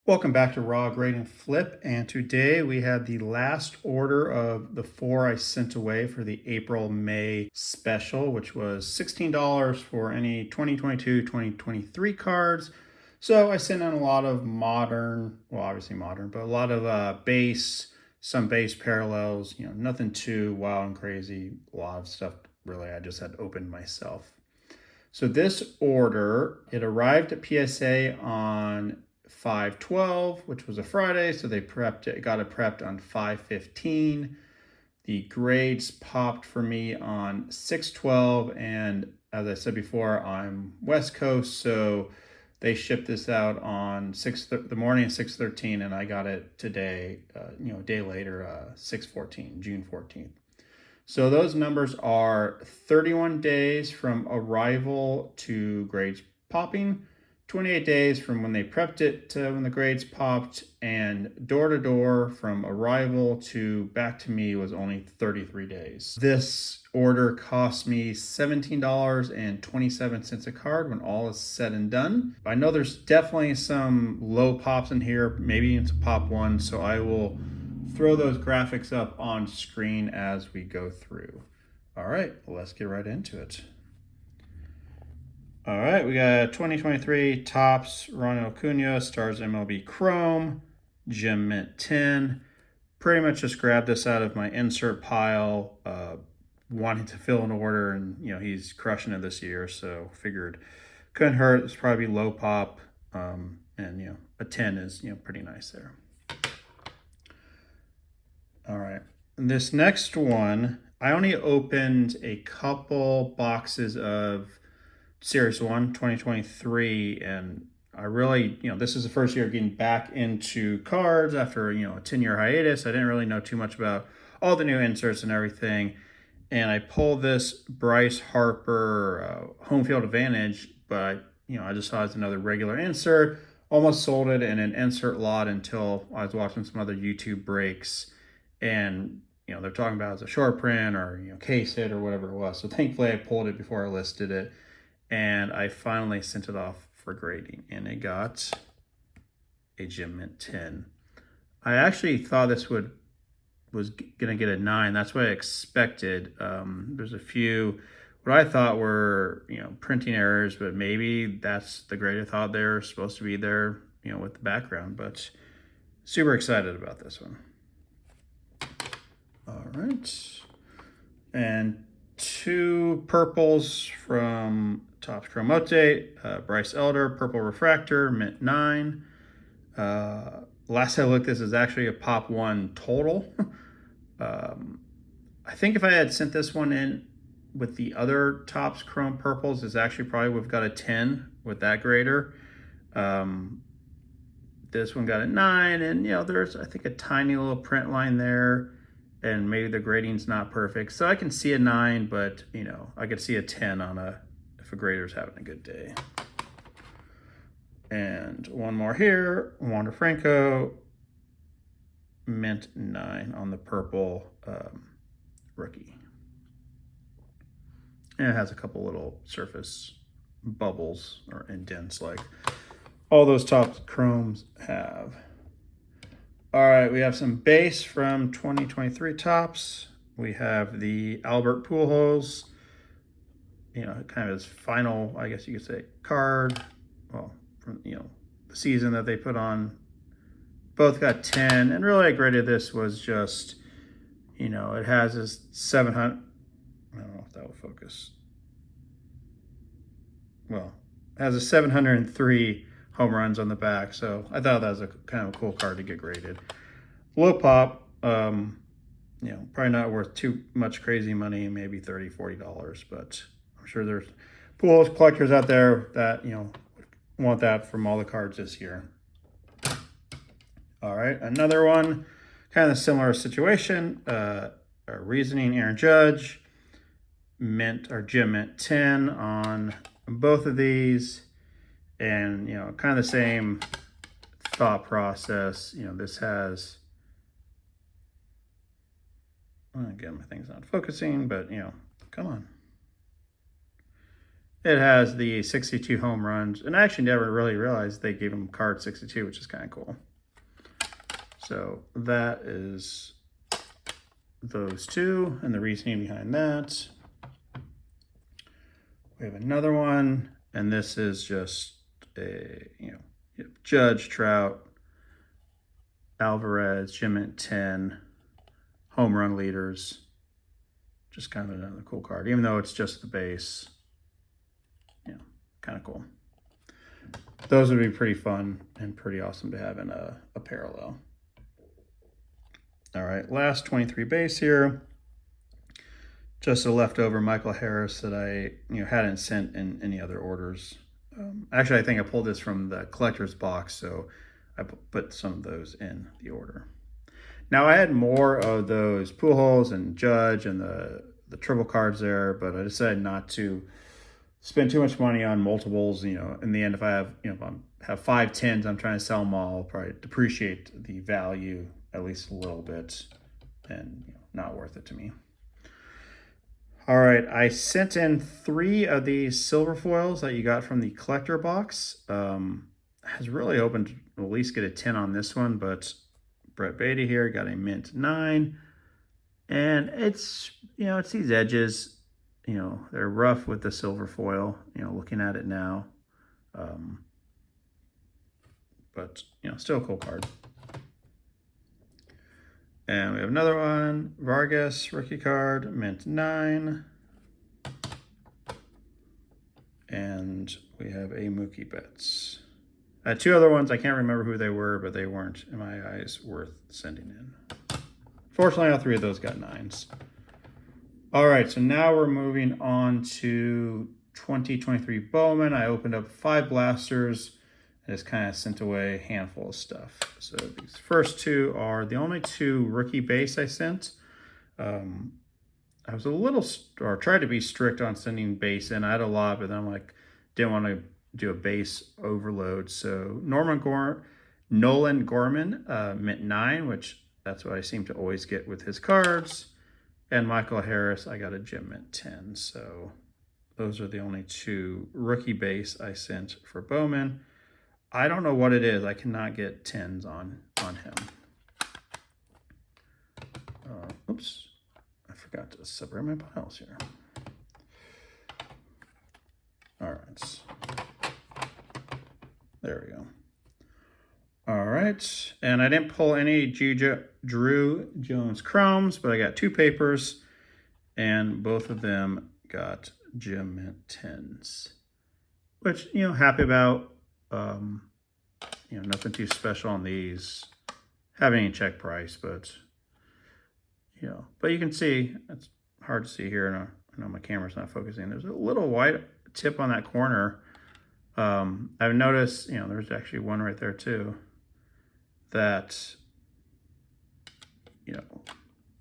Welcome back to Raw Grade and Flip, and today we had the last order of the 4 I sent away for the April-May special, which was $16 for any 2022-2023 cards. So I sent in a lot of modern, well obviously modern, but a lot of base, some base parallels, nothing too wild and crazy, a lot of stuff really I just had opened myself. So this order, it arrived at PSA on 5/12, which was a Friday, so they got it prepped on 5/15. The grades popped for me on 6/12, and as I said before, I'm West Coast, so they shipped this out on the morning of 6/13, and I got it today, a day later, 6/14, June 14th. So those numbers are 31 days from arrival to grades popping, 28 days from when they prepped it to when the grades popped, and door to door from arrival to back to me was only 33 days. This order cost me $17.27 a card when all is said and done. I know there's definitely some low pops in here, maybe it's a pop one, so I will throw those graphics up on screen as we go through. All right, let's get right into it. All right, we got 2023 Topps Ronald Acuna, Stars MLB Chrome, Gem Mint 10. Pretty much just grabbed this out of my insert pile, wanting to fill an order, and he's crushing it this year, so figured couldn't hurt. It's probably low pop, and a 10 is pretty nice there. All right, this next one, I only opened a couple boxes of Series 1 2023, and I really, this is the first year getting back into cards after, a 10-year hiatus. I didn't really know too much about all the new inserts and everything, and I pulled this Bryce Harper home field advantage, but, I just saw it as another regular insert, almost sold it in an insert lot until I was watching some other YouTube breaks, and they're talking about it as a short print or case hit or whatever it was. So thankfully I pulled it before I listed it, and I finally sent it off for grading, and it got a Gem Mint 10. I actually thought this was gonna get a 9. That's what I expected. There's a few what I thought were printing errors, but maybe that's the grade I thought they were supposed to be there with the background. But super excited about this one. All right, and 2 purples from Topps Chrome Update. Bryce Elder, Purple Refractor, Mint 9. Last I looked, this is actually a Pop 1 total. I think if I had sent this one in with the other Topps Chrome Purples, it's actually probably would have got a 10 with that grader. This one got a 9, and there's I think a tiny little print line there, and maybe the grading's not perfect. So I can see a 9, but I could see a 10 on if a grader's having a good day. And one more here, Wander Franco, Mint 9 on the purple rookie. And it has a couple little surface bubbles or indents like all those Topps Chromes have. All right, we have some base from 2023 Topps. We have the Albert Pujols, kind of his final, I guess you could say, card. Well, from the season that they put on. Both got 10, and really I graded this was just, it has this 700. I don't know if that will focus. Well, it has a 703 home runs on the back, so I thought that was a kind of a cool card to get graded. Low pop, probably not worth too much crazy money, maybe $30, $40, but I'm sure there's Pujols collectors out there that want that from all the cards this year. All right, another one, kind of a similar situation. Reasoning Aaron Judge, Mint or Gem Mint 10 on both of these. And, kind of the same thought process. This has, again, my thing's not focusing, but, come on. It has the 62 home runs, and I actually never really realized they gave him card 62, which is kind of cool. So that is those two, and the reasoning behind that. We have another one, and this is just a, Judge, Trout, Alvarez, Jim at 10, home run leaders. Just kind of another cool card, even though it's just the base. Kind of cool. Those would be pretty fun and pretty awesome to have in a parallel. All right, last 23 base here. Just a leftover Michael Harris that I hadn't sent in any other orders. Actually, I think I pulled this from the collector's box, so I put some of those in the order. Now, I had more of those Pujols and Judge and the triple cards there, but I decided not to spend too much money on multiples. In the end, if I have, if I have 5 10s, I'm trying to sell them all, I'll probably depreciate the value at least a little bit, and not worth it to me. All right, I sent in 3 of these silver foils that you got from the collector box. I was really hoping to at least get a 10 on this one, but Brett Beatty here got a mint 9, and it's it's these edges. They're rough with the silver foil, looking at it now. But, still a cool card. And we have another one, Vargas, rookie card, mint 9. And we have a Mookie Betts. I had 2 other ones. I can't remember who they were, but they weren't, in my eyes, worth sending in. Fortunately, all 3 of those got 9s. All right, so now we're moving on to 2023 Bowman. I opened up 5 blasters and just kind of sent away a handful of stuff. So these first 2 are the only 2 rookie base I sent. I was a little, or tried to be strict on sending base in. I had a lot, but then I'm like, didn't want to do a base overload. So Nolan Gorman, mint 9, which that's what I seem to always get with his cards. And Michael Harris, I got a gem mint 10. So those are the only 2 rookie base I sent for Bowman. I don't know what it is. I cannot get 10s on him. Oops. I forgot to separate my piles here. All right. There we go. All right, and I didn't pull any Drew Jones Chromes, but I got 2 papers, and both of them got gem mint 10s, which, happy about. Nothing too special on these. Haven't any check price, but, but you can see, it's hard to see here, and I know my camera's not focusing. There's a little white tip on that corner. I've noticed, there's actually one right there too, that,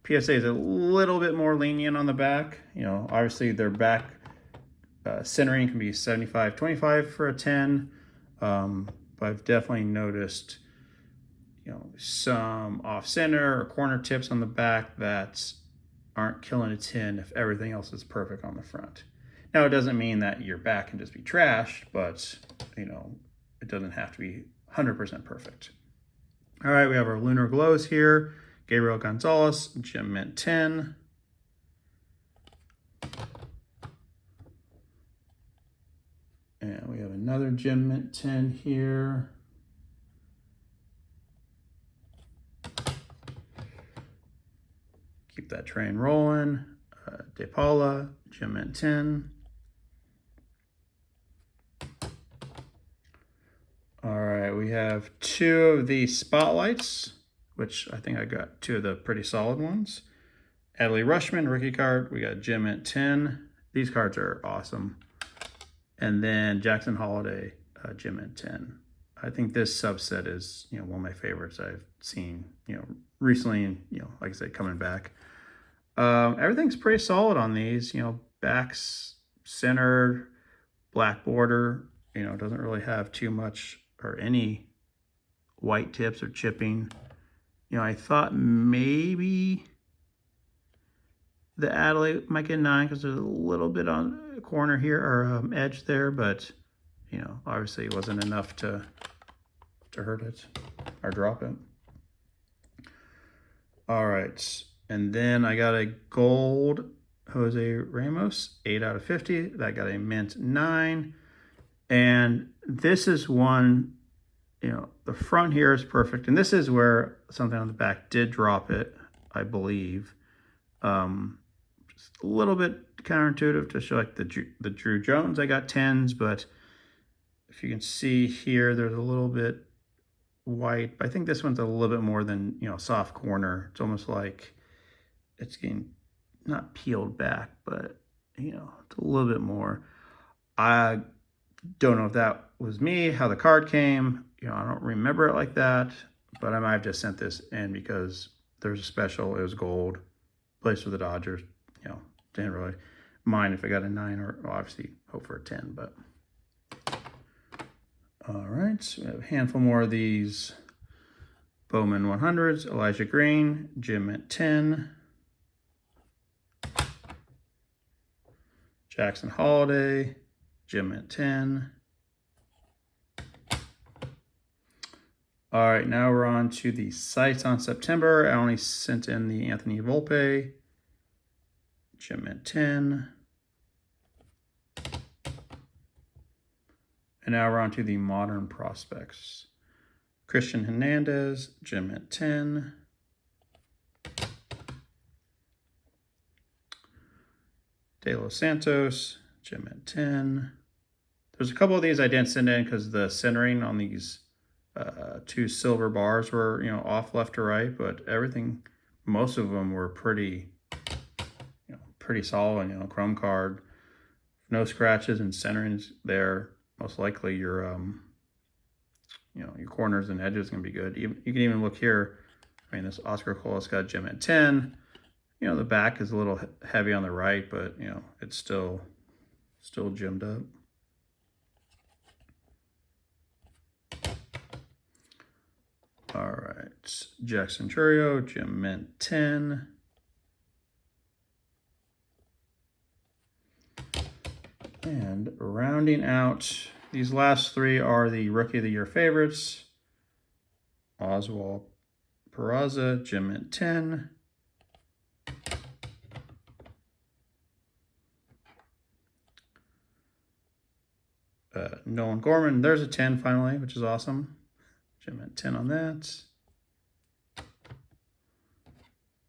PSA is a little bit more lenient on the back. Obviously their back centering can be 75-25 for a 10. But I've definitely noticed, some off center or corner tips on the back that aren't killing a 10 if everything else is perfect on the front. Now, it doesn't mean that your back can just be trashed, but, it doesn't have to be 100% perfect. All right, we have our Lunar Glows here. Gabriel Gonzalez, gem mint 10. And we have another gem mint 10 here. Keep that train rolling. De Paula, gem mint 10. All right, we have 2 of the spotlights, which I think I got 2 of the pretty solid ones. Adley Rutschman, rookie card. We got gem mint 10. These cards are awesome. And then Jackson Holiday, gem mint 10. I think this subset is, one of my favorites I've seen, recently, and, like I said, coming back. Everything's pretty solid on these, backs centered, black border, doesn't really have too much or any white tips or chipping. I thought maybe The Adelaide might get 9 because there's a little bit on the corner here, or edge there, but, you know, obviously it wasn't enough to hurt it or drop it. All right, and then I got a gold Jose Ramos, 8 out of 50. That got a mint 9. And this is one, you know, the front here is perfect. And this is where something on the back did drop it, I believe. Just a little bit counterintuitive to show like the Drew Jones, I got 10s, but if you can see here, there's a little bit white. I think this one's a little bit more than, you know, soft corner. It's almost like it's getting not peeled back, but, you know, it's a little bit more. I don't know if that was me, how the card came. You know, I don't remember it like that, but I might have just sent this in because there's a special. It was gold, placed for the Dodgers. You know, didn't really mind if I got a 9 or obviously hope for a 10, but. All right, so we have a handful more of these Bowman 100s. Elijah Green, Jim at 10. Jackson Holiday, Jim at 10. All right, now we're on to the sites on September. I only sent in the Anthony Volpe, Jim at 10. And now we're on to the modern prospects. Christian Hernandez, Jim at 10. De Los Santos, Jim at 10. There's a couple of these I didn't send in because the centering on these 2 silver bars were, you know, off left to right, but everything, most of them were pretty, you know, pretty solid. You know, chrome card, no scratches and centering's there. Most likely your, you know, your corners and edges going to be good. You can even look here. I mean, this Oscar Colas got Jim at 10. You know, the back is a little heavy on the right, but, you know, it's still gemmed up. All right, Jackson Churio, Jim mint 10. And rounding out, these last 3 are the Rookie of the Year favorites. Oswald Peraza, Jim mint 10. Nolan Gorman, there's a 10 finally, which is awesome. Jim at 10 on that.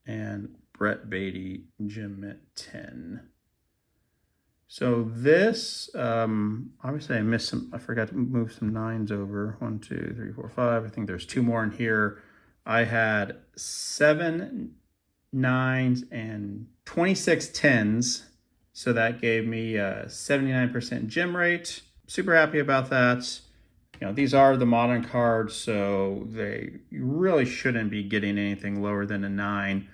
And Brett Beatty, Jim at 10. So this, obviously I missed some, I forgot to move some 9s over. 1, 2, 3, 4, 5. I think there's 2 more in here. I had 7 9s and 26 10s. So that gave me a 79% gem rate. Super happy about that. You know, these are the modern cards, so you really shouldn't be getting anything lower than a 9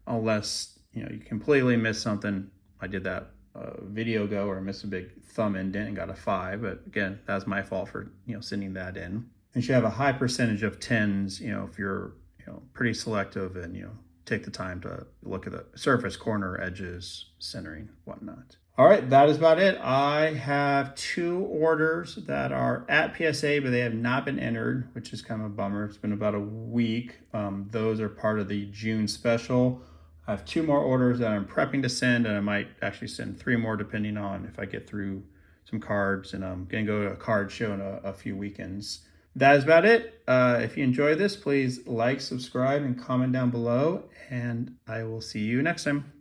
unless, you know, you completely miss something. I did that a video ago where I missed a big thumb indent and got a 5, but again, that's my fault for, you know, sending that in. You should have a high percentage of 10s, you know, if you're, you know, pretty selective and, you know, take the time to look at the surface, corner, edges, centering, whatnot. All right, that is about it. I have 2 orders that are at PSA, but they have not been entered, which is kind of a bummer. It's been about a week. Those are part of the June special. I have 2 more orders that I'm prepping to send, and I might actually send 3 more depending on if I get through some cards, and I'm gonna go to a card show in a few weekends. That is about it. If you enjoyed this, please like, subscribe, and comment down below, and I will see you next time.